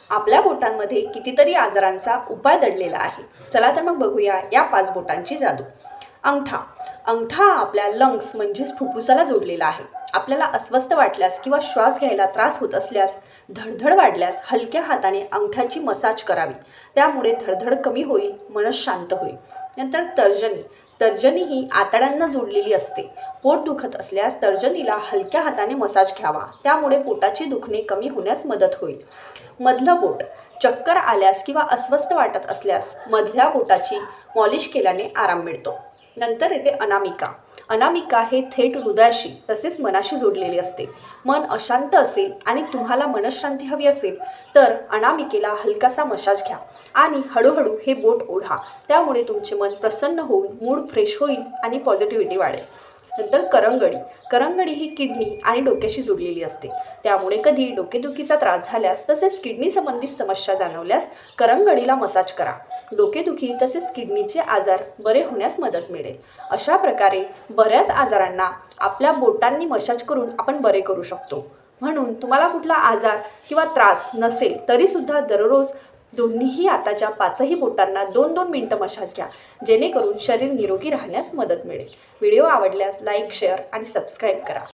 आपल्या बोटांमध्ये कितीतरी आजारांचा उपाय दडलेला आहे. चला तर मग बघूया या 5 बोटांची जादू. अंगठा. अंगठा आपल्या लंग्स म्हणजेच फुफ्फुसाला जोडलेला आहे. आपल्याला अस्वस्थ वाटल्यास किंवा श्वास घ्यायला त्रास होत असल्यास, धडधड वाढल्यास हलक्या हाताने अंगठ्याची मसाज करावी. त्यामुळे धडधड कमी होईल, मन शांत होईल. नंतर तर्जनी. तर्जनी ही आतड्यांना जोडलेली असते. पोट दुखत असल्यास तर्जनीला हलक्या हाताने मसाज घ्यावा. त्यामुळे पोटाची दुखणे कमी होण्यास मदत होईल. मधलं बोट. चक्कर आल्यास किंवा अस्वस्थ वाटत असल्यास मधल्या बोटाची मॉलिश केल्याने आराम मिळतो. नंतर येते अनामिका. अनामिका हे थेट हृदयाशी तसेच मनाशी जोडलेले असते. मन अशांत असेल आणि तुम्हाला मनःशांती हवी असेल तर अनामिकेला हलकासा मसाज घ्या आणि हळूहळू हे बोट ओढा. त्यामुळे तुमचे मन प्रसन्न होऊन मूड फ्रेश होईल आणि पॉझिटिव्हिटी वाढेल. नंतर करंगडी. करंगडी ही किडनी आणि डोक्याशी जोडलेली असते. त्यामुळे कधी डोकेदुखीचा त्रास झाल्यास तसेच किडनी संबंधित समस्या जाणवल्यास करंगडीला मसाज करा. डोकेदुखी तसेच किडनीचे आजार बरे होण्यास मदत मिळेल. अशा प्रकारे बऱ्याच आजारांना आपल्या बोटांनी मसाज करून आपण बरे करू शकतो. म्हणून तुम्हाला कुठला आजार किंवा त्रास नसेल तरीसुद्धा दररोज दोन्हीही हाताच्या 5ही बोटांना 2-2 मिनिटं मसाज घ्या, जेणेकरून शरीर निरोगी राहण्यास मदत मिळेल. व्हिडिओ आवडल्यास लाईक, शेअर आणि सबस्क्राईब करा.